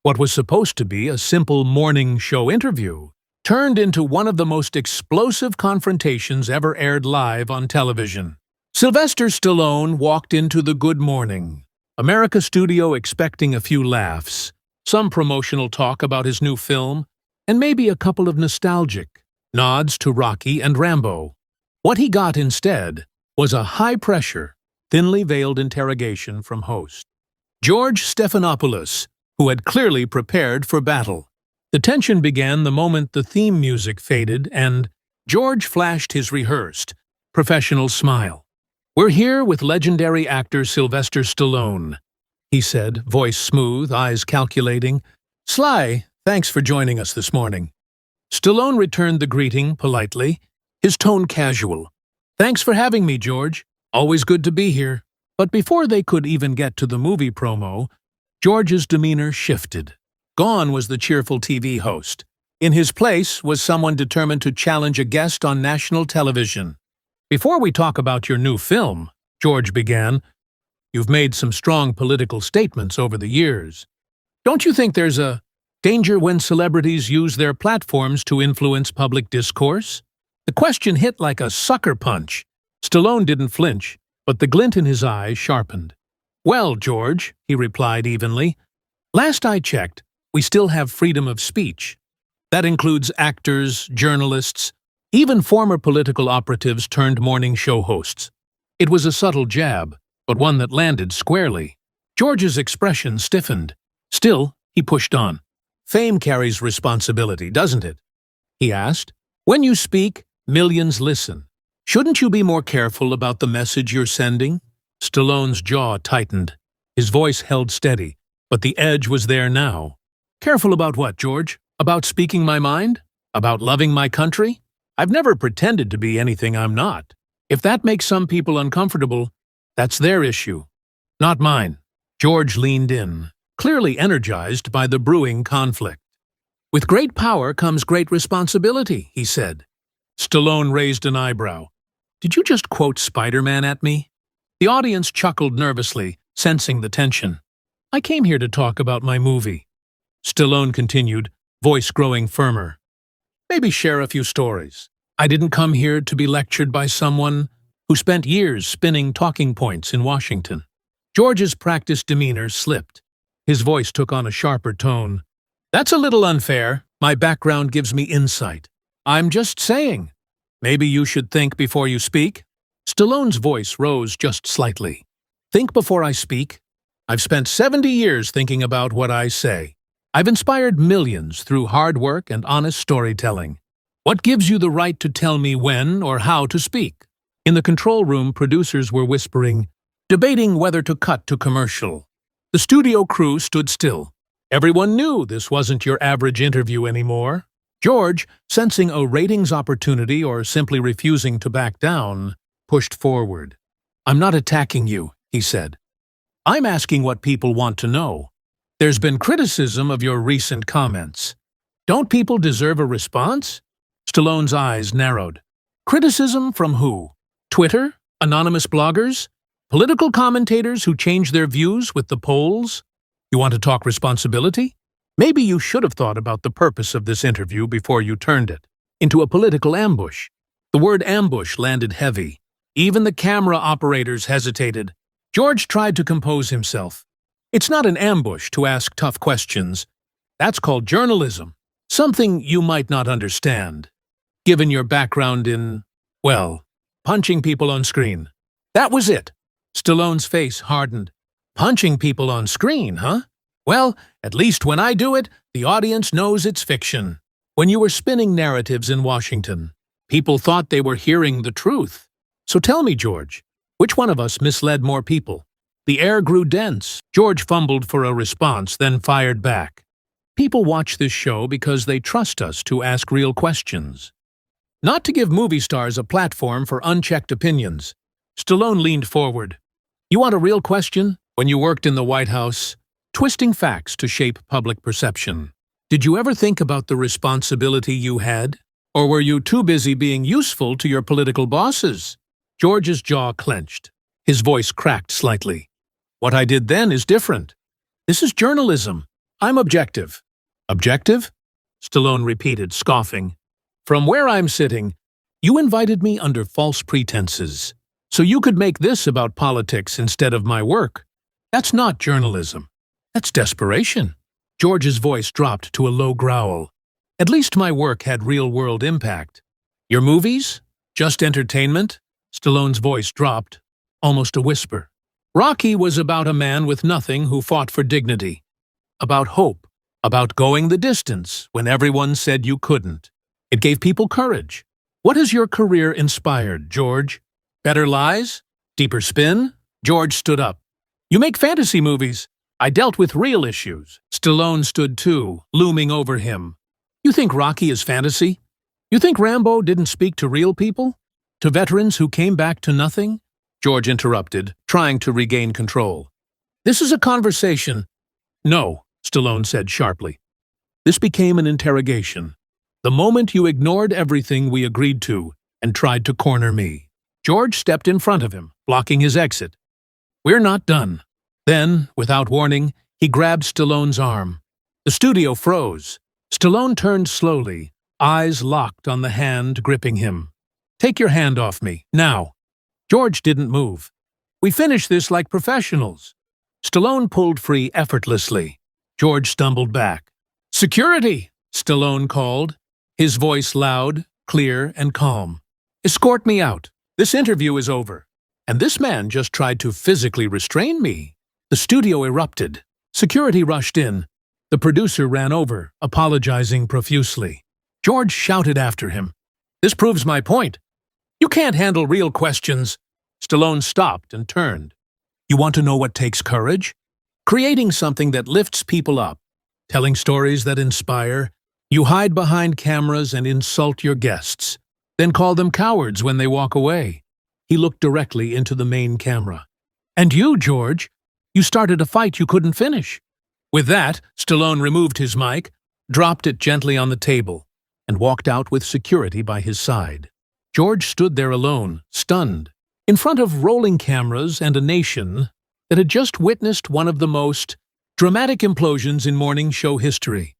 What was supposed to be a simple morning show interview turned into one of the most explosive confrontations ever aired live on television. Sylvester Stallone walked into the Good Morning America studio expecting a few laughs, some promotional talk about his new film, and maybe a couple of nostalgic nods to Rocky and Rambo. What he got instead was a high-pressure, thinly veiled interrogation from host George Stephanopoulos, who had clearly prepared for battle. The tension began the moment the theme music faded and George flashed his rehearsed, professional smile. "We're here with legendary actor Sylvester Stallone," he said, voice smooth, eyes calculating. "Sly, thanks for joining us this morning." Stallone returned the greeting politely, his tone casual. "Thanks for having me, George. Always good to be here." But before they could even get to the movie promo, George's demeanor shifted. Gone was the cheerful TV host. In his place was someone determined to challenge a guest on national television. "Before we talk about your new film," George began, "you've made some strong political statements over the years. Don't you think there's a danger when celebrities use their platforms to influence public discourse?" The question hit like a sucker punch. Stallone didn't flinch, but the glint in his eyes sharpened. "Well, George," he replied evenly, "last I checked, we still have freedom of speech. That includes actors, journalists, even former political operatives turned morning show hosts." It was a subtle jab, but one that landed squarely. George's expression stiffened. Still, he pushed on. "Fame carries responsibility, doesn't it?" he asked. "When you speak, millions listen. Shouldn't you be more careful about the message you're sending?" Stallone's jaw tightened. His voice held steady, but the edge was there now. "Careful about what, George? About speaking my mind? About loving my country? I've never pretended to be anything I'm not. If that makes some people uncomfortable, that's their issue, not mine." George leaned in, clearly energized by the brewing conflict. "With great power comes great responsibility," he said. Stallone raised an eyebrow. "Did you just quote Spider-Man at me?" The audience chuckled nervously, sensing the tension. "I came here to talk about my movie." Stallone continued, voice growing firmer. "Maybe share a few stories. I didn't come here to be lectured by someone who spent years spinning talking points in Washington." George's practiced demeanor slipped. His voice took on a sharper tone. "That's a little unfair. My background gives me insight. I'm just saying. Maybe you should think before you speak." Stallone's voice rose just slightly. "Think before I speak? I've spent 70 years thinking about what I say. I've inspired millions through hard work and honest storytelling. What gives you the right to tell me when or how to speak?" In the control room, producers were whispering, debating whether to cut to commercial. The studio crew stood still. Everyone knew this wasn't your average interview anymore. George, sensing a ratings opportunity or simply refusing to back down, pushed forward. "I'm not attacking you," he said. "I'm asking what people want to know. There's been criticism of your recent comments. Don't people deserve a response?" Stallone's eyes narrowed. "Criticism from who? Twitter? Anonymous bloggers? Political commentators who change their views with the polls? You want to talk responsibility? Maybe you should have thought about the purpose of this interview before you turned it into a political ambush." The word ambush landed heavy. Even the camera operators hesitated. George tried to compose himself. "It's not an ambush to ask tough questions. That's called journalism. Something you might not understand, given your background in, well, punching people on screen." That was it. Stallone's face hardened. "Punching people on screen, huh? Well, at least when I do it, the audience knows it's fiction. When you were spinning narratives in Washington, people thought they were hearing the truth. So tell me, George, which one of us misled more people?" The air grew dense. George fumbled for a response, then fired back. "People watch this show because they trust us to ask real questions, not to give movie stars a platform for unchecked opinions." Stallone leaned forward. "You want a real question? When you worked in the White House, twisting facts to shape public perception, did you ever think about the responsibility you had? Or were you too busy being useful to your political bosses?" George's jaw clenched. His voice cracked slightly. "What I did then is different. This is journalism. I'm objective. Objective? Stallone repeated, scoffing. From where I'm sitting, you invited me under false pretenses, so you could make this about politics instead of my work. That's not journalism. That's desperation. George's voice dropped to a low growl. At least my work had real-world impact. Your movies? Just entertainment? Stallone's voice dropped, almost a whisper. Rocky was about a man with nothing who fought for dignity. About hope. About going the distance when everyone said you couldn't. It gave people courage. What has your career inspired, George? Better lies? Deeper spin? George stood up. You make fantasy movies. I dealt with real issues. Stallone stood too, looming over him. You think Rocky is fantasy? You think Rambo didn't speak to real people? To veterans who came back to nothing? George interrupted, trying to regain control. This is a conversation. No, Stallone said sharply. This became an interrogation. The moment you ignored everything we agreed to and tried to corner me. George stepped in front of him, blocking his exit. We're not done. Then, without warning, he grabbed Stallone's arm. The studio froze. Stallone turned slowly, eyes locked on the hand gripping him. Take your hand off me, now. George didn't move. We finish this like professionals. Stallone pulled free effortlessly. George stumbled back. Security, Stallone called, his voice loud, clear, and calm. Escort me out. This interview is over. And this man just tried to physically restrain me. The studio erupted. Security rushed in. The producer ran over, apologizing profusely. George shouted after him. This proves my point. You can't handle real questions. Stallone stopped and turned. You want to know what takes courage? Creating something that lifts people up. Telling stories that inspire. You hide behind cameras and insult your guests. Then call them cowards when they walk away. He looked directly into the main camera. And you, George, you started a fight you couldn't finish. With that, Stallone removed his mic, dropped it gently on the table, and walked out with security by his side. George stood there alone, stunned, in front of rolling cameras and a nation that had just witnessed one of the most dramatic implosions in morning show history.